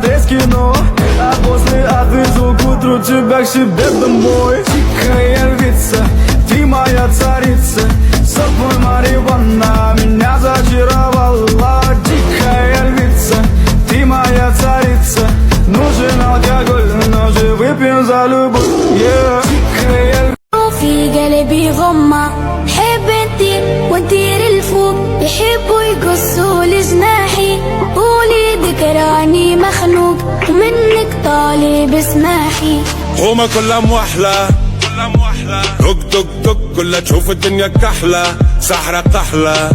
смотреть кино, а после отвезу к утру тебя к себе домой. Тихая львица, ты моя царица, сок марихуана меня зачаровала. Тихая львица, ты моя царица, нужен алкоголь, но же выпьем за любовь. Тихая في قلبي غمة حب انتي ونطير لفوق يحبوا يقصوا لجناحي قولي ذكراني مخنوق ومنك طالب اسماحي هما كلها موحلة دق دق دق كلها تشوف الدنيا كحلة سحرة تحلى